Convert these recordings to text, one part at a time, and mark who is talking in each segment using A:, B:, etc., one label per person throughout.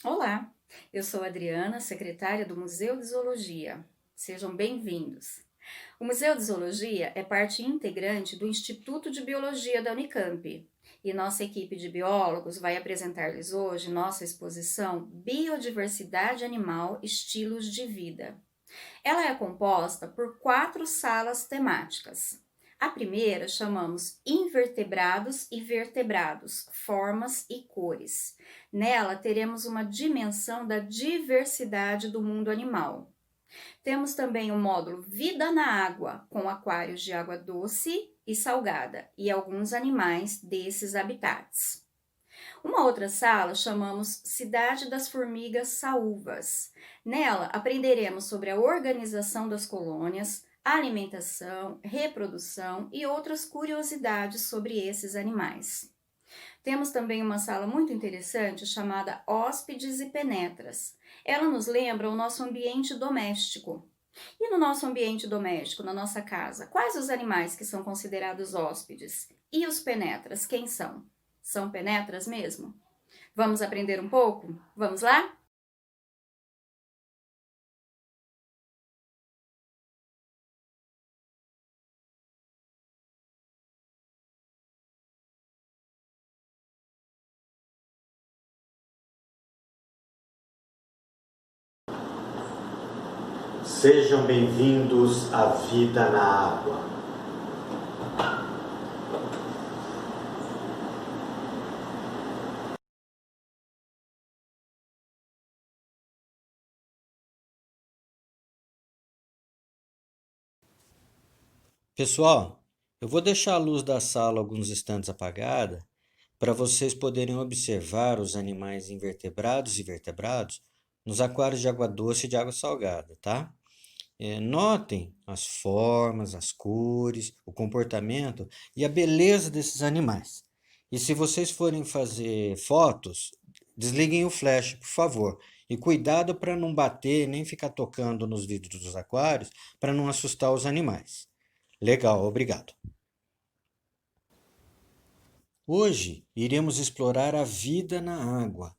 A: Olá, eu sou Adriana, secretária do Museu de Zoologia. Sejam bem-vindos. O Museu de Zoologia é parte integrante do Instituto de Biologia da Unicamp e nossa equipe de biólogos vai apresentar-lhes hoje nossa exposição Biodiversidade Animal Estilos de Vida. Ela é composta por 4 salas temáticas. A primeira chamamos Invertebrados e Vertebrados, Formas e Cores. Nela teremos uma dimensão da diversidade do mundo animal. Temos também o módulo Vida na Água, com aquários de água doce e salgada e alguns animais desses habitats. Uma outra sala chamamos Cidade das Formigas Saúvas. Nela aprenderemos sobre a organização das colônias, alimentação, reprodução e outras curiosidades sobre esses animais. Temos também uma sala muito interessante chamada Hóspedes e Penetras. Ela nos lembra o nosso ambiente doméstico. E no nosso ambiente doméstico, na nossa casa, quais os animais que são considerados hóspedes? E os penetras, quem são? São penetras mesmo? Vamos aprender um pouco? Vamos lá?
B: Sejam bem-vindos à Vida na Água.
C: Pessoal, eu vou deixar a luz da sala alguns instantes apagada para vocês poderem observar os animais invertebrados e vertebrados nos aquários de água doce e de água salgada, tá? Notem as formas, as cores, o comportamento e a beleza desses animais. E se vocês forem fazer fotos, desliguem o flash, por favor. E cuidado para não bater nem ficar tocando nos vidros dos aquários para não assustar os animais. Legal, obrigado. Hoje iremos explorar a vida na água,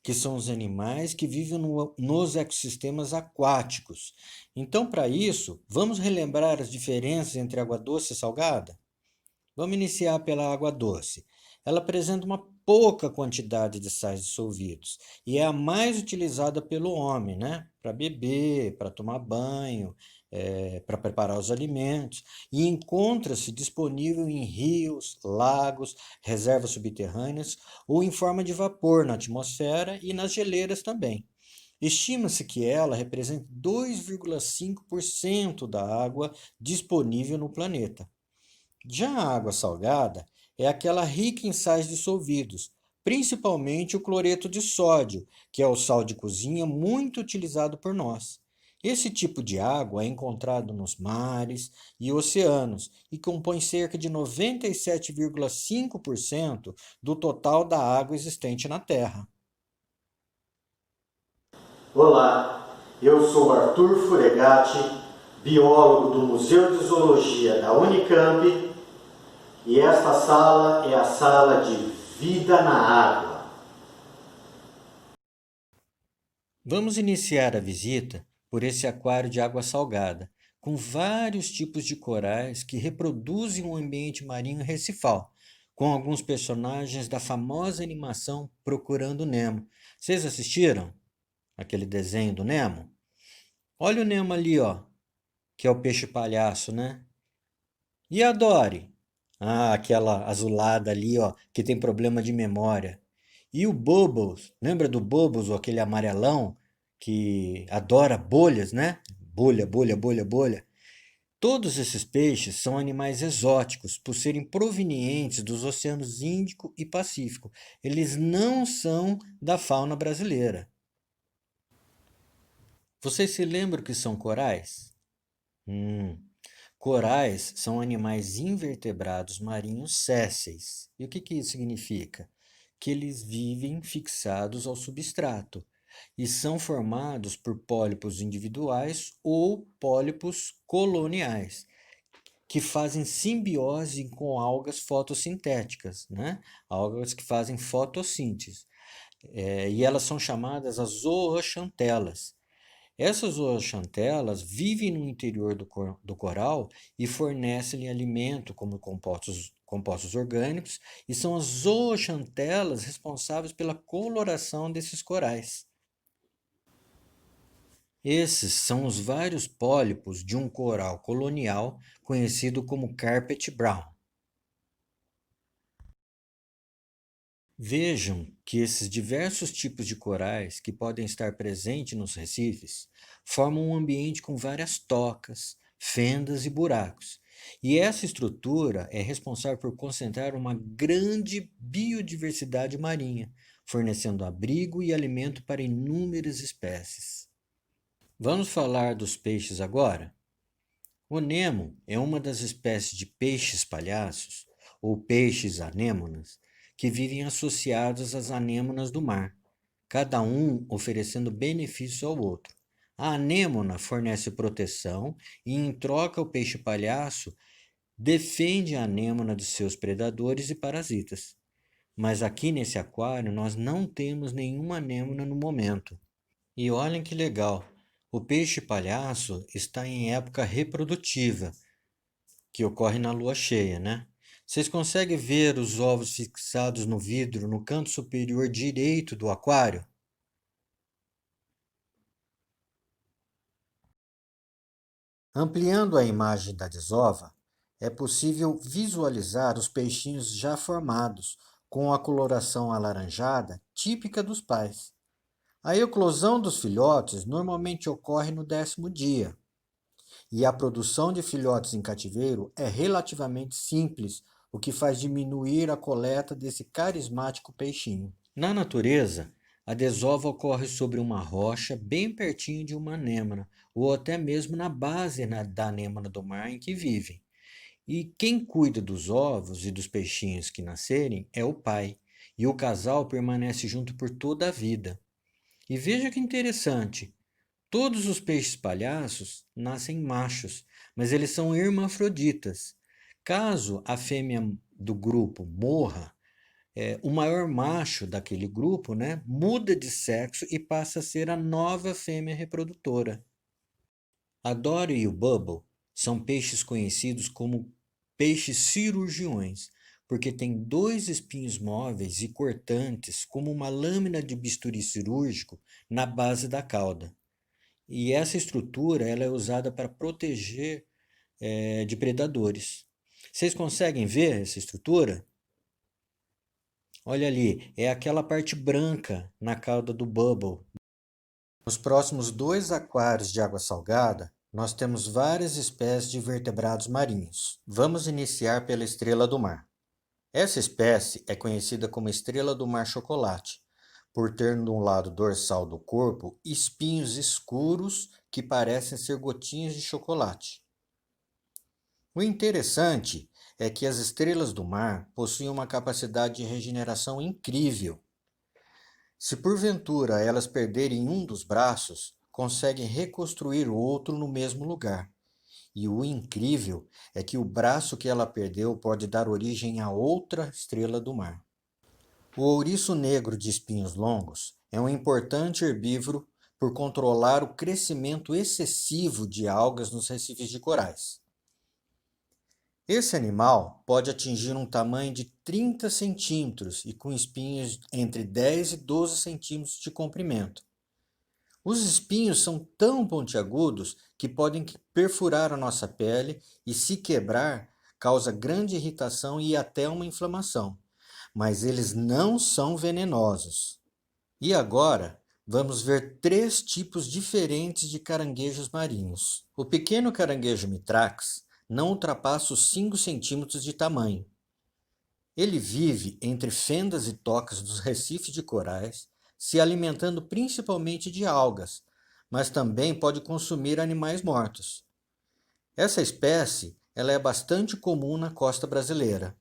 C: que são os animais que vivem nos ecossistemas aquáticos. Então, para isso, vamos relembrar as diferenças entre água doce e salgada? Vamos iniciar pela água doce. Ela apresenta uma pouca quantidade de sais dissolvidos e é a mais utilizada pelo homem, né? Para beber, para tomar banho, para preparar os alimentos. E encontra-se disponível em rios, lagos, reservas subterrâneas ou em forma de vapor na atmosfera e nas geleiras também. Estima-se que ela representa 2,5% da água disponível no planeta. Já a água salgada é aquela rica em sais dissolvidos, principalmente o cloreto de sódio, que é o sal de cozinha muito utilizado por nós. Esse tipo de água é encontrado nos mares e oceanos e compõe cerca de 97,5% do total da água existente na Terra.
B: Olá, eu sou Arthur Furegatti, biólogo do Museu de Zoologia da Unicamp, e esta sala é a sala de Vida na Água.
C: Vamos iniciar a visita por esse aquário de água salgada, com vários tipos de corais que reproduzem um ambiente marinho recifal, com alguns personagens da famosa animação Procurando Nemo. Vocês assistiram aquele desenho do Nemo? Olha o Nemo ali, ó, que é o peixe palhaço, né? E a Dory? Ah, aquela azulada ali, ó, que tem problema de memória. E o Bubbles, lembra do Bubbles, ou aquele amarelão que adora bolhas, né? Bolha, bolha, bolha, bolha. Todos esses peixes são animais exóticos por serem provenientes dos oceanos Índico e Pacífico. Eles não são da fauna brasileira. Vocês se lembram o que são corais? Hum, Corais são animais invertebrados marinhos sésseis. E o que isso significa? Que eles vivem fixados ao substrato e são formados por pólipos individuais ou pólipos coloniais, que fazem simbiose com algas fotossintéticas, né? Algas que fazem fotossíntese. e elas são chamadas as zooxantelas. Essas zooxantelas vivem no interior do coral e fornecem-lhe alimento como compostos orgânicos, e são as zooxantelas responsáveis pela coloração desses corais. Esses são os vários pólipos de um coral colonial conhecido como carpet brown. Vejam que esses diversos tipos de corais que podem estar presentes nos recifes formam um ambiente com várias tocas, fendas e buracos. E essa estrutura é responsável por concentrar uma grande biodiversidade marinha, fornecendo abrigo e alimento para inúmeras espécies. Vamos falar dos peixes agora? O Nemo é uma das espécies de peixes palhaços, ou peixes anêmonas, que vivem associados às anêmonas do mar, cada um oferecendo benefício ao outro. A anêmona fornece proteção e, em troca, o peixe palhaço defende a anêmona de seus predadores e parasitas. Mas aqui nesse aquário nós não temos nenhuma anêmona no momento. E olhem que legal! O peixe palhaço está em época reprodutiva, que ocorre na lua cheia, né? Vocês conseguem ver os ovos fixados no vidro no canto superior direito do aquário? Ampliando a imagem da desova, é possível visualizar os peixinhos já formados, com a coloração alaranjada típica dos pais. A eclosão dos filhotes normalmente ocorre no 10º dia, e a produção de filhotes em cativeiro é relativamente simples, o que faz diminuir a coleta desse carismático peixinho. Na natureza, a desova ocorre sobre uma rocha bem pertinho de uma anêmona, ou até mesmo na base da anêmona do mar em que vivem. E quem cuida dos ovos e dos peixinhos que nascerem é o pai, e o casal permanece junto por toda a vida. E veja que interessante, todos os peixes palhaços nascem machos, mas eles são hermafroditas. Caso a fêmea do grupo morra, o maior macho daquele grupo, né, muda de sexo e passa a ser a nova fêmea reprodutora. A Dory e o Bubble são peixes conhecidos como peixes cirurgiões, porque têm 2 espinhos móveis e cortantes, como uma lâmina de bisturi cirúrgico, na base da cauda. E essa estrutura ela é usada para proteger de predadores. Vocês conseguem ver essa estrutura? Olha ali, é aquela parte branca na cauda do Bubble. Nos próximos 2 aquários de água salgada, nós temos várias espécies de vertebrados marinhos. Vamos iniciar pela estrela do mar. Essa espécie é conhecida como estrela do mar chocolate, por ter no lado dorsal do corpo espinhos escuros que parecem ser gotinhas de chocolate. O interessante é que as estrelas do mar possuem uma capacidade de regeneração incrível. Se porventura elas perderem um dos braços, conseguem reconstruir o outro no mesmo lugar. E o incrível é que o braço que ela perdeu pode dar origem a outra estrela do mar. O ouriço negro de espinhos longos é um importante herbívoro por controlar o crescimento excessivo de algas nos recifes de corais. Esse animal pode atingir um tamanho de 30 centímetros e com espinhos entre 10 e 12 centímetros de comprimento. Os espinhos são tão pontiagudos que podem perfurar a nossa pele e, se quebrar, causa grande irritação e até uma inflamação. Mas eles não são venenosos. E agora, vamos ver 3 tipos diferentes de caranguejos marinhos. O pequeno caranguejo mitrax não ultrapassa os 5 centímetros de tamanho. Ele vive entre fendas e tocas dos recifes de corais, se alimentando principalmente de algas, mas também pode consumir animais mortos. Essa espécie ela é bastante comum na costa brasileira.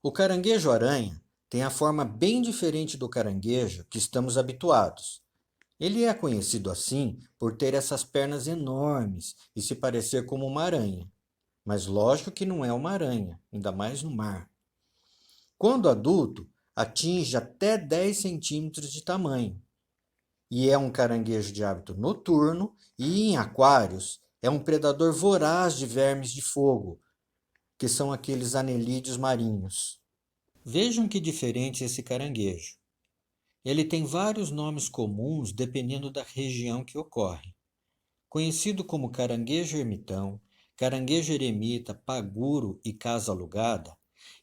C: O caranguejo-aranha tem a forma bem diferente do caranguejo que estamos habituados. Ele é conhecido assim por ter essas pernas enormes e se parecer como uma aranha. Mas lógico que não é uma aranha, ainda mais no mar. Quando adulto, atinge até 10 centímetros de tamanho. E é um caranguejo de hábito noturno e, em aquários, é um predador voraz de vermes de fogo, que são aqueles anelídeos marinhos. Vejam que diferente esse caranguejo. Ele tem vários nomes comuns dependendo da região que ocorre. Conhecido como caranguejo ermitão, caranguejo eremita, paguro e casa alugada,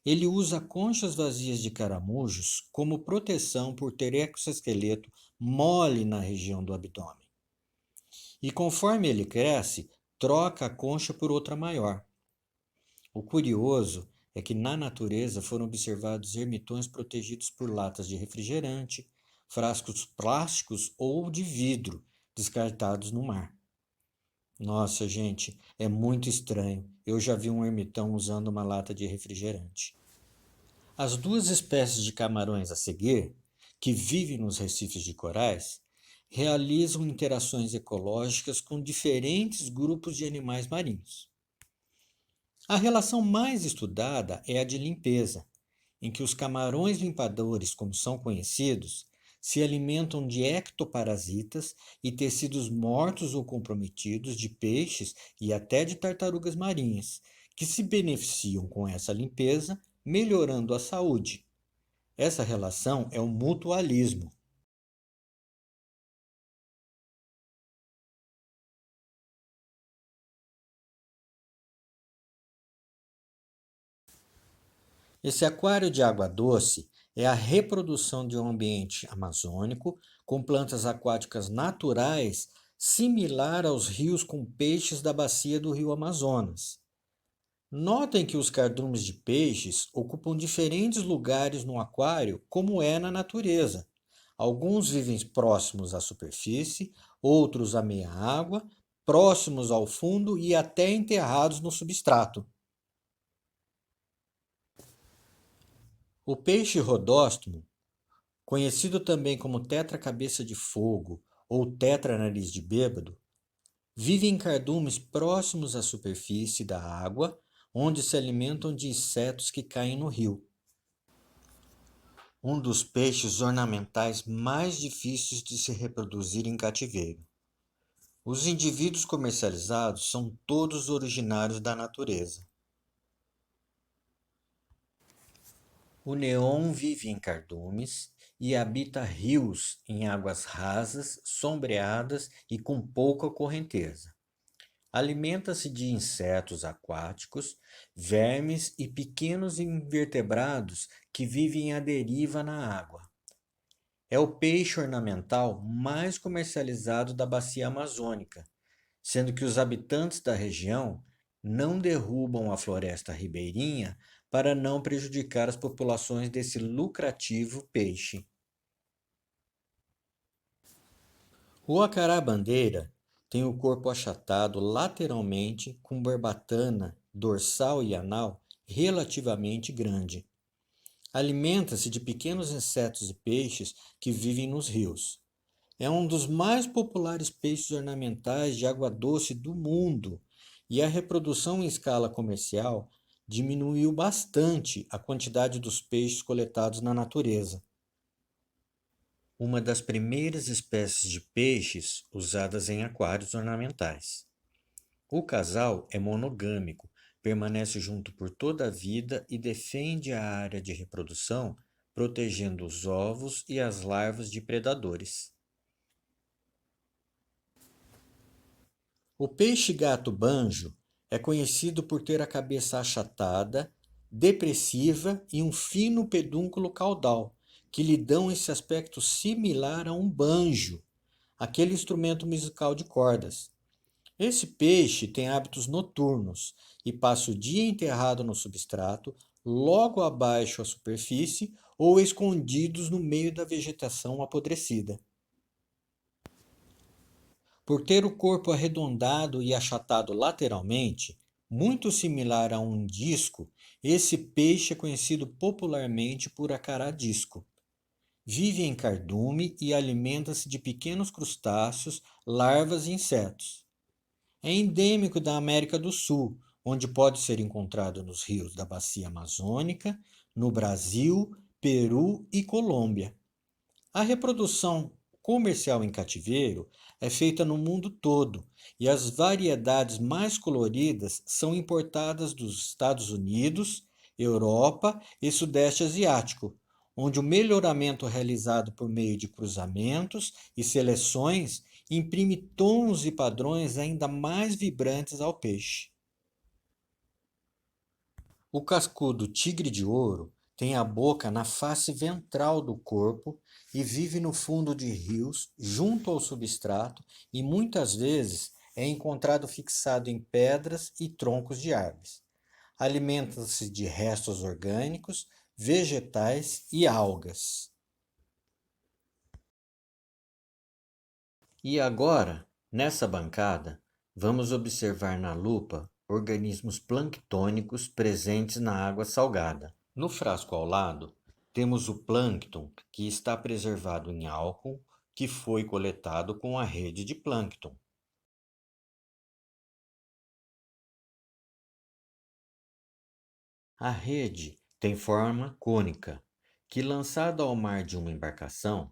C: ele usa conchas vazias de caramujos como proteção por ter exoesqueleto mole na região do abdômen. E conforme ele cresce, troca a concha por outra maior. O curioso é que na natureza foram observados ermitões protegidos por latas de refrigerante, frascos plásticos ou de vidro descartados no mar. Nossa, gente, é muito estranho. Eu já vi um ermitão usando uma lata de refrigerante. As duas espécies de camarões a seguir, que vivem nos recifes de corais, realizam interações ecológicas com diferentes grupos de animais marinhos. A relação mais estudada é a de limpeza, em que os camarões limpadores, como são conhecidos, se alimentam de ectoparasitas e tecidos mortos ou comprometidos de peixes e até de tartarugas marinhas, que se beneficiam com essa limpeza, melhorando a saúde. Essa relação é o mutualismo. Esse aquário de água doce é a reprodução de um ambiente amazônico com plantas aquáticas naturais, similar aos rios com peixes da bacia do rio Amazonas. Notem que os cardumes de peixes ocupam diferentes lugares no aquário, como é na natureza. Alguns vivem próximos à superfície, outros à meia água, próximos ao fundo e até enterrados no substrato. O peixe rodóstomo, conhecido também como tetra-cabeça de fogo ou tetra-nariz de bêbado, vive em cardumes próximos à superfície da água, onde se alimentam de insetos que caem no rio. Um dos peixes ornamentais mais difíceis de se reproduzir em cativeiro. Os indivíduos comercializados são todos originários da natureza. O neon vive em cardumes e habita rios em águas rasas, sombreadas e com pouca correnteza. Alimenta-se de insetos aquáticos, vermes e pequenos invertebrados que vivem à deriva na água. É o peixe ornamental mais comercializado da bacia amazônica, sendo que os habitantes da região não derrubam a floresta ribeirinha para não prejudicar as populações desse lucrativo peixe. O acará-bandeira tem o corpo achatado lateralmente com barbatana dorsal e anal relativamente grande. Alimenta-se de pequenos insetos e peixes que vivem nos rios. É um dos mais populares peixes ornamentais de água doce do mundo e a reprodução em escala comercial diminuiu bastante a quantidade dos peixes coletados na natureza. Uma das primeiras espécies de peixes usadas em aquários ornamentais. O casal é monogâmico, permanece junto por toda a vida e defende a área de reprodução, protegendo os ovos e as larvas de predadores. O peixe-gato banjo é conhecido por ter a cabeça achatada, depressiva e um fino pedúnculo caudal, que lhe dão esse aspecto similar a um banjo, aquele instrumento musical de cordas. Esse peixe tem hábitos noturnos e passa o dia enterrado no substrato, logo abaixo da superfície ou escondidos no meio da vegetação apodrecida. Por ter o corpo arredondado e achatado lateralmente, muito similar a um disco, esse peixe é conhecido popularmente por acará-disco. Vive em cardume e alimenta-se de pequenos crustáceos, larvas e insetos. É endêmico da América do Sul, onde pode ser encontrado nos rios da Bacia Amazônica, no Brasil, Peru e Colômbia. A reprodução comercial em cativeiro é feita no mundo todo e as variedades mais coloridas são importadas dos Estados Unidos, Europa e Sudeste Asiático, onde o melhoramento realizado por meio de cruzamentos e seleções imprime tons e padrões ainda mais vibrantes ao peixe. O cascudo tigre de ouro tem a boca na face ventral do corpo e vive no fundo de rios, junto ao substrato, e muitas vezes é encontrado fixado em pedras e troncos de árvores. Alimenta-se de restos orgânicos, vegetais e algas. E agora, nessa bancada, vamos observar na lupa organismos planctônicos presentes na água salgada. No frasco ao lado, temos o plâncton, que está preservado em álcool, que foi coletado com a rede de plâncton. A rede tem forma cônica, que, lançada ao mar de uma embarcação,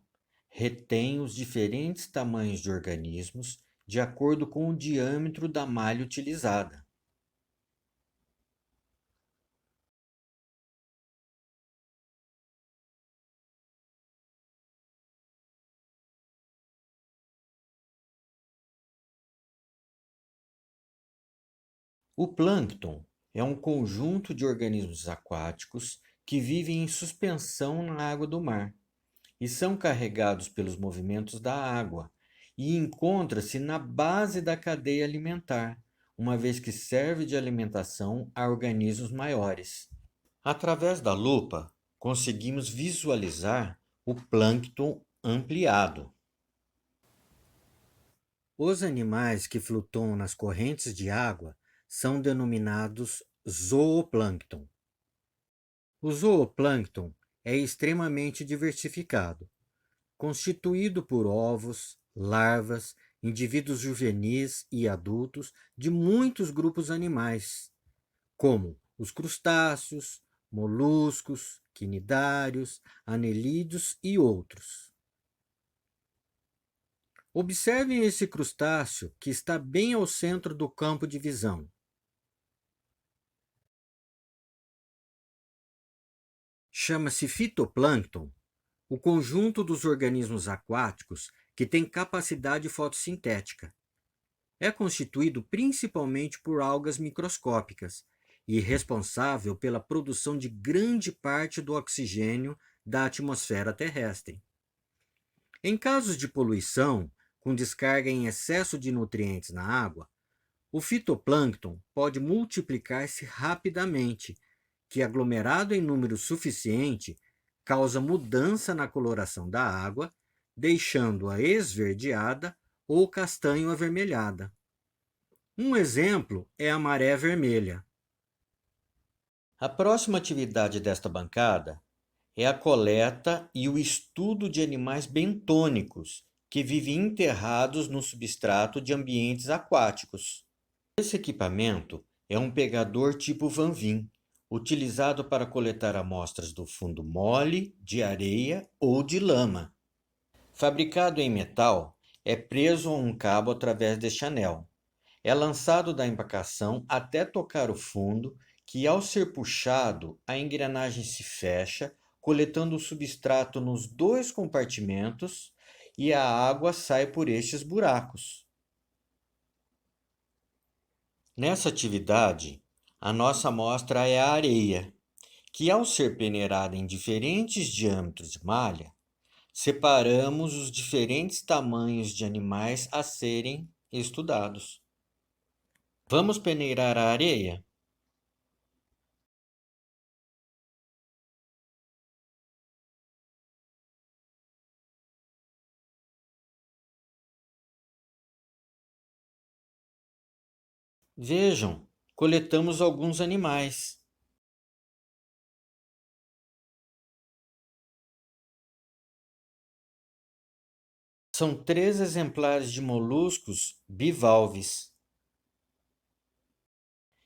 C: retém os diferentes tamanhos de organismos de acordo com o diâmetro da malha utilizada. O plâncton é um conjunto de organismos aquáticos que vivem em suspensão na água do mar e são carregados pelos movimentos da água e encontra-se na base da cadeia alimentar, uma vez que serve de alimentação a organismos maiores. Através da lupa, conseguimos visualizar o plâncton ampliado. Os animais que flutuam nas correntes de água são denominados zooplâncton. O zooplâncton é extremamente diversificado, constituído por ovos, larvas, indivíduos juvenis e adultos de muitos grupos animais, como os crustáceos, moluscos, quinidários, anelídeos e outros. Observem esse crustáceo que está bem ao centro do campo de visão. Chama-se fitoplâncton o conjunto dos organismos aquáticos que tem capacidade fotossintética. É constituído principalmente por algas microscópicas e responsável pela produção de grande parte do oxigênio da atmosfera terrestre. Em casos de poluição, com descarga em excesso de nutrientes na água, o fitoplâncton pode multiplicar-se rapidamente, que, aglomerado em número suficiente, causa mudança na coloração da água, deixando-a esverdeada ou castanho avermelhada. Um exemplo é a maré vermelha. A próxima atividade desta bancada é a coleta e o estudo de animais bentônicos que vivem enterrados no substrato de ambientes aquáticos. Esse equipamento é um pegador tipo Van Veen, utilizado para coletar amostras do fundo mole, de areia ou de lama. Fabricado em metal, é preso a um cabo através deste anel. É lançado da embarcação até tocar o fundo, que, ao ser puxado, a engrenagem se fecha, coletando o substrato nos dois compartimentos e a água sai por estes buracos. Nessa atividade, a nossa amostra é a areia, que, ao ser peneirada em diferentes diâmetros de malha, separamos os diferentes tamanhos de animais a serem estudados. Vamos peneirar a areia? Vejam, coletamos alguns animais. São 3 exemplares de moluscos bivalves.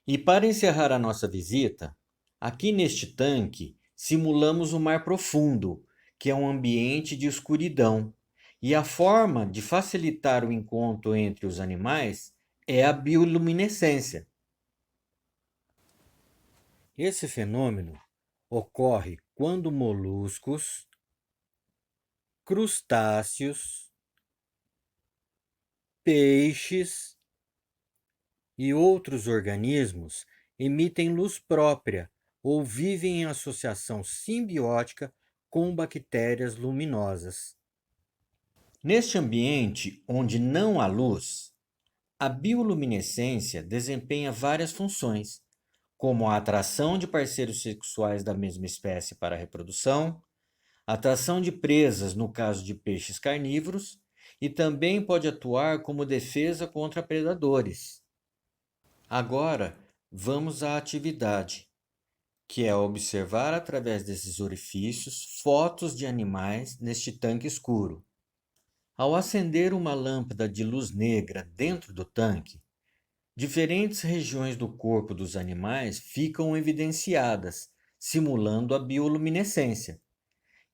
C: E para encerrar a nossa visita, aqui neste tanque simulamos o mar profundo, que é um ambiente de escuridão. E a forma de facilitar o encontro entre os animais é a bioluminescência. Esse fenômeno ocorre quando moluscos, crustáceos, peixes e outros organismos emitem luz própria ou vivem em associação simbiótica com bactérias luminosas. Neste ambiente onde não há luz, a bioluminescência desempenha várias funções, como a atração de parceiros sexuais da mesma espécie para a reprodução, atração de presas no caso de peixes carnívoros, e também pode atuar como defesa contra predadores. Agora, vamos à atividade, que é observar através desses orifícios fotos de animais neste tanque escuro. Ao acender uma lâmpada de luz negra dentro do tanque, diferentes regiões do corpo dos animais ficam evidenciadas, simulando a bioluminescência.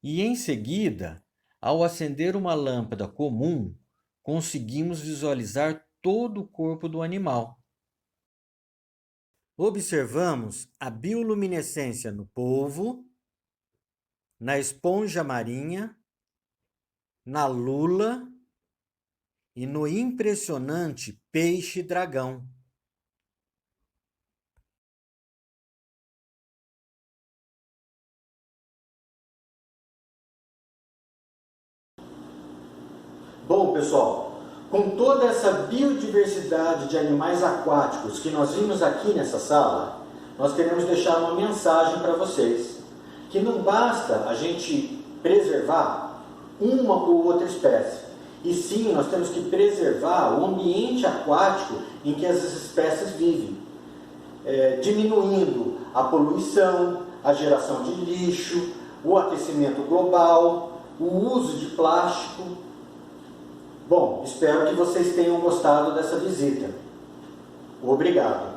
C: E em seguida, ao acender uma lâmpada comum, conseguimos visualizar todo o corpo do animal. Observamos a bioluminescência no polvo, na esponja marinha, na lula e no impressionante peixe-dragão.
B: Bom, pessoal, com toda essa biodiversidade de animais aquáticos que nós vimos aqui nessa sala, nós queremos deixar uma mensagem para vocês, que não basta a gente preservar uma ou outra espécie, e sim nós temos que preservar o ambiente aquático em que essas espécies vivem, diminuindo a poluição, a geração de lixo, o aquecimento global, o uso de plástico. Bom, espero que vocês tenham gostado dessa visita. Obrigado.